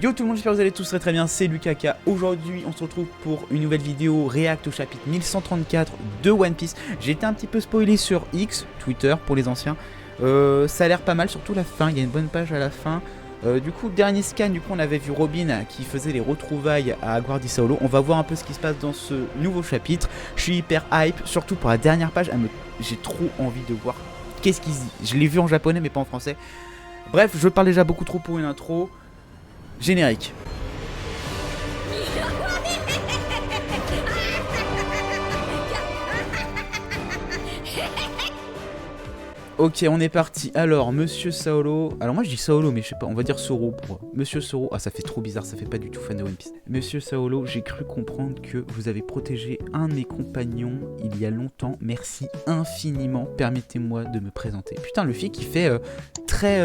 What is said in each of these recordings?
Yo tout le monde, j'espère que vous allez tous très bien, c'est Lucas. Aujourd'hui on se retrouve pour une nouvelle vidéo React au chapitre 1134 de One Piece. J'ai été un petit peu spoilé sur X, Twitter pour les anciens. Ça a l'air pas mal, surtout la fin, il y a une bonne page à la fin. Du coup, dernier scan, on avait vu Robin qui faisait les retrouvailles à Guardi Saolo. On va voir un peu ce qui se passe dans ce nouveau chapitre. Je suis hyper hype, surtout pour la dernière page, j'ai trop envie de voir qu'est-ce qu'il se dit. Je l'ai vu en japonais mais pas en français. Bref, je parle déjà beaucoup trop pour une intro. Générique. Ok, on est parti. Alors, Monsieur Saolo. Alors, moi je dis Saolo, mais je sais pas, on va dire Soro pour. Monsieur Soro. Ah, ça fait trop bizarre, ça fait pas du tout fan de One Piece. Monsieur Saolo, j'ai cru comprendre que vous avez protégé un de mes compagnons il y a longtemps. Merci infiniment. Permettez-moi de me présenter. Putain, le fille qui fait très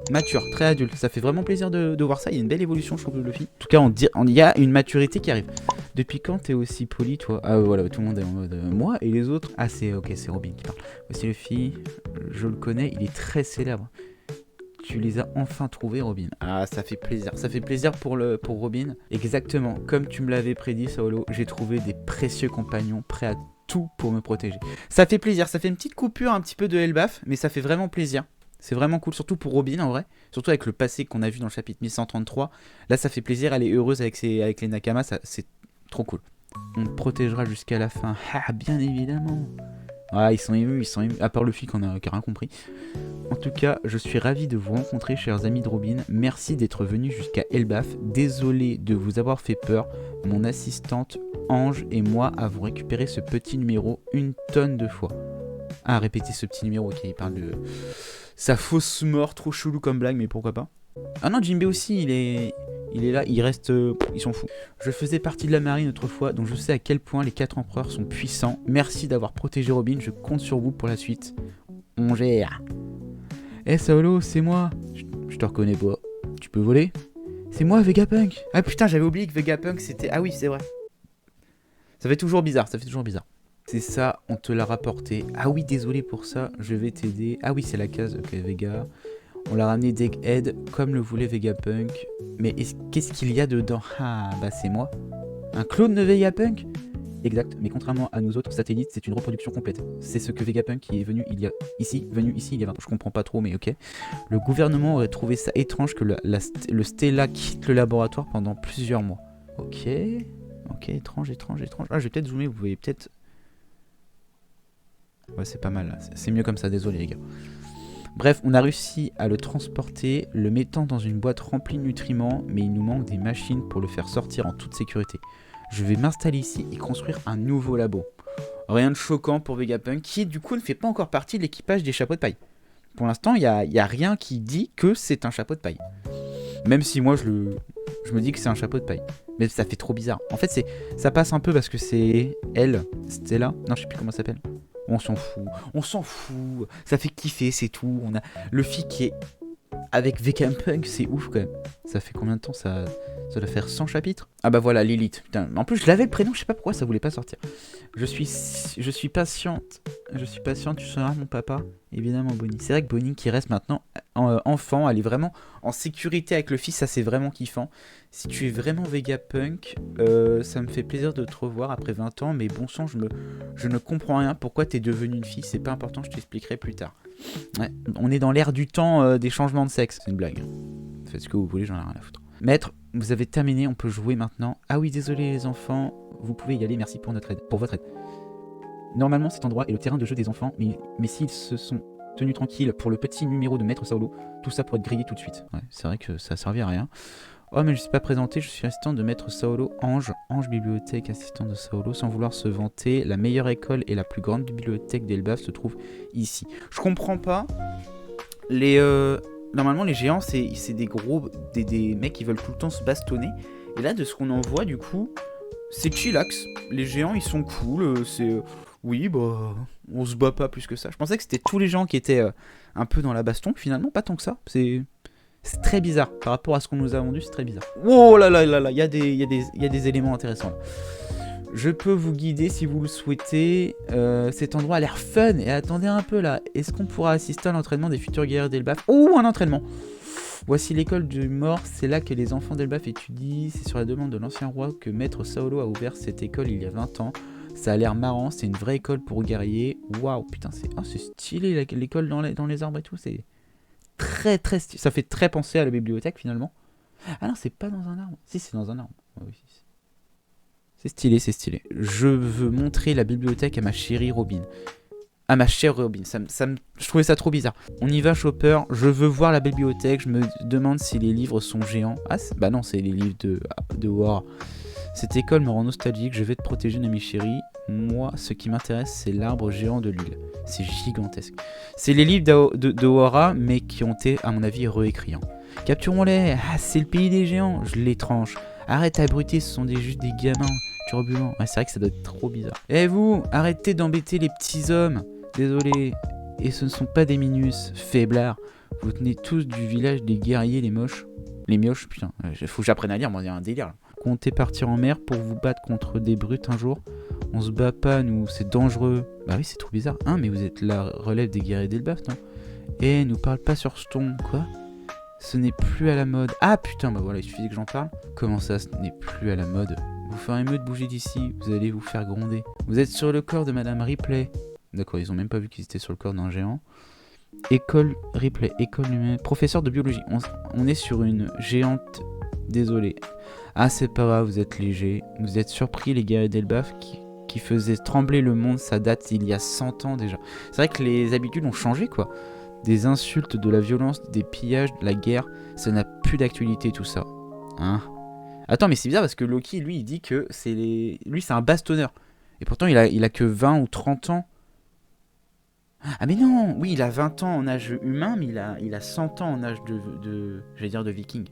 mature, très adulte. Ça fait vraiment plaisir de voir ça. Il y a une belle évolution, je trouve, de Luffy. En tout cas, il y a une maturité qui arrive. Depuis quand t'es aussi poli, toi? Ah, voilà, tout le monde est en mode moi et les autres. Ah, c'est ok, c'est Robin qui parle. Voici Luffy. Je le connais, il est très célèbre. Tu les as enfin trouvés, Robin. Ah, ça fait plaisir. Ça fait plaisir pour Robin. Exactement, comme tu me l'avais prédit, Saolo, j'ai trouvé des précieux compagnons prêts à tout pour me protéger. Ça fait plaisir. Ça fait une petite coupure un petit peu de Elbaf, mais ça fait vraiment plaisir. C'est vraiment cool, surtout pour Robin en vrai. Surtout avec le passé qu'on a vu dans le chapitre 1133. Là, ça fait plaisir. Elle est heureuse avec les Nakama. C'est trop cool. On te protégera jusqu'à la fin. Ah, bien évidemment. Ah, ils sont émus, à part le flic qui a rien compris. En tout cas, je suis ravi de vous rencontrer, chers amis de Robin. Merci d'être venus jusqu'à Elbaf. Désolé de vous avoir fait peur. Mon assistante Ange et moi avons récupéré ce petit numéro une tonne de fois. Ah, répétez ce petit numéro, ok, il parle de sa fausse mort, trop chelou comme blague, mais pourquoi pas. Ah non, Jinbe aussi, il est là, il reste... ils sont fous. Je faisais partie de la marine autrefois, donc je sais à quel point les 4 empereurs sont puissants. Merci d'avoir protégé Robin, je compte sur vous pour la suite. On gère. Eh Saolo, c'est moi. Je te reconnais pas. Tu peux voler? C'est moi, Vegapunk. Ah putain, j'avais oublié que Vegapunk c'était... Ah oui, c'est vrai. Ça fait toujours bizarre, C'est ça, on te l'a rapporté. Ah oui, désolé pour ça, je vais t'aider. Ah oui, c'est la case, ok, Vega. On l'a ramené Deckhead comme le voulait Vegapunk. Mais qu'est-ce qu'il y a dedans? Ah, bah c'est moi. Un clone de Vegapunk? Exact, mais contrairement à nous autres satellites, c'est une reproduction complète. C'est ce que Vegapunk qui est venu ici il y a 20 ans. Je comprends pas trop, mais ok. Le gouvernement aurait trouvé ça étrange que le Stella quitte le laboratoire pendant plusieurs mois. Ok, étrange. Ah, je vais peut-être zoomer, vous voyez peut-être... Ouais, c'est pas mal, c'est mieux comme ça, désolé les gars. Bref, on a réussi à le transporter, le mettant dans une boîte remplie de nutriments, mais il nous manque des machines pour le faire sortir en toute sécurité. Je vais m'installer ici et construire un nouveau labo. Rien de choquant pour Vegapunk, qui du coup ne fait pas encore partie de l'équipage des chapeaux de paille. Pour l'instant, il n'y a rien qui dit que c'est un chapeau de paille. Même si moi je me dis que c'est un chapeau de paille. Mais ça fait trop bizarre. En fait, ça passe un peu parce que c'est elle, Stella. Non, je sais plus comment ça s'appelle. On s'en fout, ça fait kiffer, c'est tout. On a le fille qui est avec Vegapunk, c'est ouf quand même. Ça fait combien de temps? Ça doit faire 100 chapitres. Ah bah voilà, Lilith. Putain, en plus je l'avais le prénom, je sais pas pourquoi ça voulait pas sortir. Je suis patiente, tu seras mon papa. Évidemment Bonnie. C'est vrai que Bonnie qui reste maintenant enfant, elle est vraiment en sécurité avec le fils, ça c'est vraiment kiffant. Si tu es vraiment Vegapunk, ça me fait plaisir de te revoir après 20 ans, mais bon sang, je ne comprends rien pourquoi t'es devenue une fille, c'est pas important, je t'expliquerai plus tard. Ouais, on est dans l'ère du temps des changements de sexe, c'est une blague. Faites ce que vous voulez, j'en ai rien à foutre. Maître, vous avez terminé, on peut jouer maintenant. Ah oui, désolé les enfants, vous pouvez y aller, merci pour votre aide. Normalement cet endroit est le terrain de jeu des enfants, mais s'ils se sont tenus tranquilles pour le petit numéro de Maître Saolo, tout ça pourrait être grillé tout de suite. Ouais, c'est vrai que ça a servi à rien. Oh mais je ne suis pas présenté, je suis assistant de Maître Saolo, Ange bibliothèque, assistant de Saolo, sans vouloir se vanter, la meilleure école et la plus grande bibliothèque d'Elbaf se trouve ici. Je comprends pas, normalement les géants c'est des gros, des mecs qui veulent tout le temps se bastonner, et là de ce qu'on en voit du coup, c'est chillax, les géants ils sont cool, c'est... Oui bah, on se bat pas plus que ça. Je pensais que c'était tous les gens qui étaient un peu dans la baston, finalement pas tant que ça, c'est très bizarre, par rapport à ce qu'on nous a vendu, c'est très bizarre. Oh là là là là, il y a des éléments intéressants là. Je peux vous guider si vous le souhaitez, cet endroit a l'air fun, et attendez un peu là, est-ce qu'on pourra assister à l'entraînement des futurs guerriers d'Elbaf? Oh, un entraînement! Voici l'école du mort, c'est là que les enfants d'Elbaf étudient. C'est sur la demande de l'ancien roi que Maître Saolo a ouvert cette école il y a 20 ans. Ça a l'air marrant, c'est une vraie école pour guerriers. Waouh, putain, c'est stylé l'école dans les arbres et tout. C'est très très stylé. Ça fait très penser à la bibliothèque finalement. Ah non, c'est pas dans un arbre. Si, c'est dans un arbre. Oui, c'est stylé, c'est stylé. Je veux montrer la bibliothèque à ma chérie Robin. À ma chère Robin, je trouvais ça trop bizarre. On y va, Chopper, je veux voir la bibliothèque, je me demande si les livres sont géants. Ah, bah non, c'est les livres de War. Cette école me rend nostalgique, je vais te protéger, ami chéri. Moi, ce qui m'intéresse, c'est l'arbre géant de l'île. C'est gigantesque. C'est les livres de Wara, mais qui ont été, à mon avis, réécrits. Capturons-les. Ah, c'est le pays des géants. Je les tranche. Arrête abruti, ce sont juste des gamins turbulents. Ouais, c'est vrai que ça doit être trop bizarre. Eh vous, arrêtez d'embêter les petits hommes. Désolé. Et ce ne sont pas des minus, faiblards. Vous tenez tous du village des guerriers, les moches. Les mioches, putain. Faut que j'apprenne à lire, moi, il y a un délire là. Comptez partir en mer pour vous battre contre des brutes un jour. On se bat pas, nous, c'est dangereux. Bah oui, c'est trop bizarre. Hein, mais vous êtes la relève des guerriers d'Elbaf, non? Eh, nous parle pas sur ce ton, quoi? Ce n'est plus à la mode. Ah putain, bah voilà, il suffisait que j'en parle. Comment ça, ce n'est plus à la mode? Vous ferez mieux de bouger d'ici, vous allez vous faire gronder. Vous êtes sur le corps de Madame Ripley. D'accord, ils ont même pas vu qu'ils étaient sur le corps d'un géant. École Ripley, école humaine. Professeur de biologie. On est sur une géante. Désolé. Ah, c'est pas grave, vous êtes léger. Vous êtes surpris, les guerriers d'Elbaf qui faisaient trembler le monde, ça date il y a 100 ans déjà. C'est vrai que les habitudes ont changé, quoi. Des insultes, de la violence, des pillages, de la guerre, ça n'a plus d'actualité tout ça. Hein? Attends, mais c'est bizarre parce que Loki, lui, il dit que lui, c'est un bastonneur. Et pourtant, il a que 20 ou 30 ans. Ah mais non, oui, il a 20 ans en âge humain, mais il a 100 ans en âge j'allais dire de viking.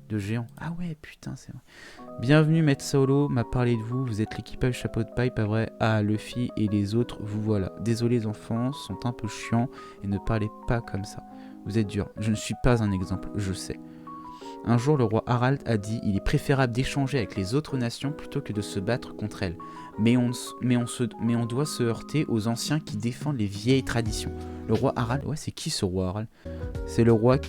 De géant. Ah ouais, putain, c'est vrai. Bienvenue, Maître Saolo, m'a parlé de vous. Vous êtes l'équipage chapeau de paille, pas vrai? Ah, Luffy et les autres, vous voilà. Désolé, les enfants, sont un peu chiants et ne parlez pas comme ça. Vous êtes dur. Je ne suis pas un exemple, je sais. Un jour, le roi Harald a dit il est préférable d'échanger avec les autres nations plutôt que de se battre contre elles. Mais on doit se heurter aux anciens qui défendent les vieilles traditions. Le roi Harald, ouais, c'est qui ce roi Harald? C'est le roi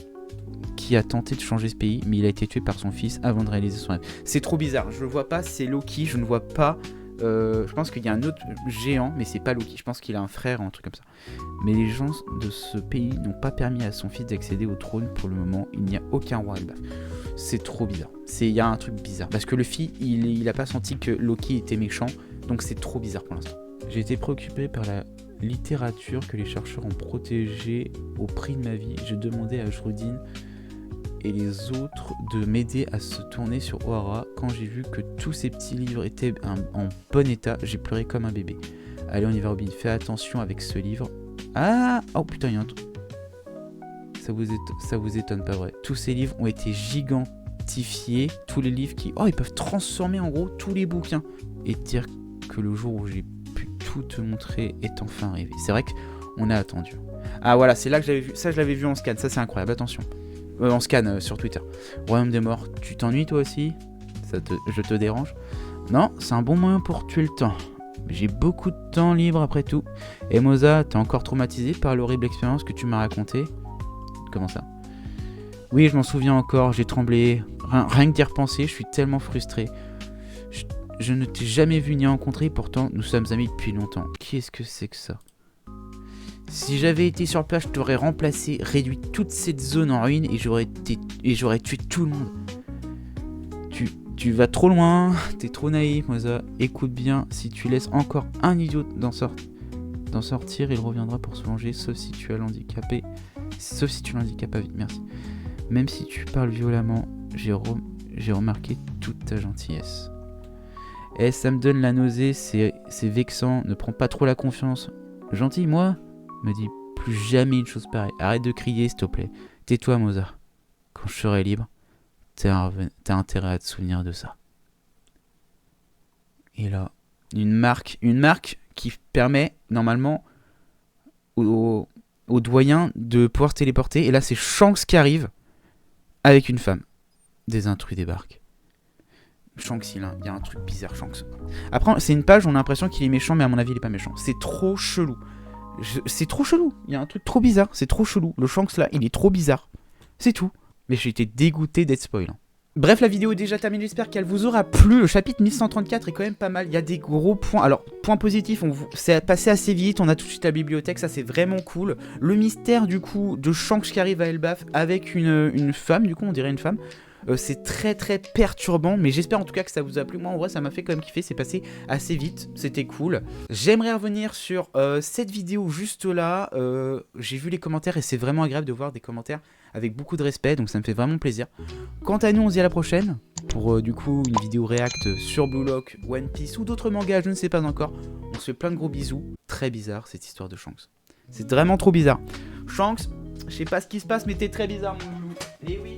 qui a tenté de changer ce pays, mais il a été tué par son fils avant de réaliser son rêve. C'est trop bizarre, je le vois pas, c'est Loki, je ne vois pas... je pense qu'il y a un autre géant, mais c'est pas Loki, je pense qu'il a un frère ou un truc comme ça. Mais les gens de ce pays n'ont pas permis à son fils d'accéder au trône pour le moment, il n'y a aucun roi Elbaf. C'est trop bizarre, il y a un truc bizarre, parce que Luffy, il a pas senti que Loki était méchant, donc c'est trop bizarre pour l'instant. J'ai été préoccupé par la littérature que les chercheurs ont protégée au prix de ma vie. Je demandais à Jrudin et les autres de m'aider à se tourner sur Ohara. Quand j'ai vu que tous ces petits livres étaient en bon état, j'ai pleuré comme un bébé. Allez, on y va, Robin, fais attention avec ce livre. Ah, oh putain, il y a un truc. Ça vous étonne pas, vrai? Tous ces livres ont été gigantifiés. Tous les livres qui... Oh, ils peuvent transformer en gros tous les bouquins. Et dire que le jour où j'ai pu tout te montrer est enfin arrivé. C'est vrai qu'on a attendu. Ah voilà, c'est là que j'avais vu. Ça, je l'avais vu en scan. Ça, c'est incroyable. Attention. En scan sur Twitter. Royaume des morts. Tu t'ennuies toi aussi? Je te dérange? Non, c'est un bon moyen pour tuer le temps. J'ai beaucoup de temps libre après tout. Et Moza, t'es encore traumatisé par l'horrible expérience que tu m'as racontée? Comment ça? Oui, je m'en souviens encore. J'ai tremblé. Rien que d'y repenser, je suis tellement frustré. Je ne t'ai jamais vu ni rencontré, pourtant nous sommes amis depuis longtemps. Qu'est-ce que c'est que ça? Si j'avais été sur place, je t'aurais remplacé, réduit toute cette zone en ruine et j'aurais tué tout le monde. Tu vas trop loin, t'es trop naïf, Moza. Écoute bien, si tu laisses encore un idiot d'en sortir, il reviendra pour se venger, sauf si tu l'handicapes à vie. Merci. Même si tu parles violemment, j'ai remarqué toute ta gentillesse. Eh, ça me donne la nausée, c'est vexant, ne prends pas trop la confiance. Gentil, moi? Me dis plus jamais une chose pareille. Arrête de crier, s'il te plaît. Tais-toi, Moza. Quand je serai libre, t'as intérêt à te souvenir de ça. Et là, une marque qui permet, normalement, aux doyens de pouvoir se téléporter. Et là, c'est Shanks qui arrive avec une femme. Des intrus débarquent. Shanks, il y a un truc bizarre, Shanks. Après, c'est une page, on a l'impression qu'il est méchant, mais à mon avis, il est pas méchant. C'est trop chelou. C'est trop chelou. Il y a un truc trop bizarre. C'est trop chelou. Le Shanks là, il est trop bizarre. C'est tout. Mais j'ai été dégoûté d'être spoil. Bref, la vidéo est déjà terminée, j'espère qu'elle vous aura plu. Le chapitre 1134 est quand même pas mal, il y a des gros points. Alors, point positif, c'est passé assez vite, on a tout de suite la bibliothèque, ça c'est vraiment cool. Le mystère du coup de Shanks qui arrive à Elbaf avec une femme, du coup on dirait une femme. C'est très très perturbant, mais j'espère en tout cas que ça vous a plu. Moi en vrai ça m'a fait quand même kiffer, c'est passé assez vite, c'était cool. J'aimerais revenir sur cette vidéo juste là. J'ai vu les commentaires et c'est vraiment agréable de voir des commentaires avec beaucoup de respect, donc ça me fait vraiment plaisir. Quant à nous, on se dit à la prochaine pour du coup une vidéo react sur Blue Lock, One Piece ou d'autres mangas, je ne sais pas encore. On se fait plein de gros bisous. Très bizarre cette histoire de Shanks. C'est vraiment trop bizarre. Shanks, je sais pas ce qui se passe, mais t'es très bizarre mon loulou. Eh oui.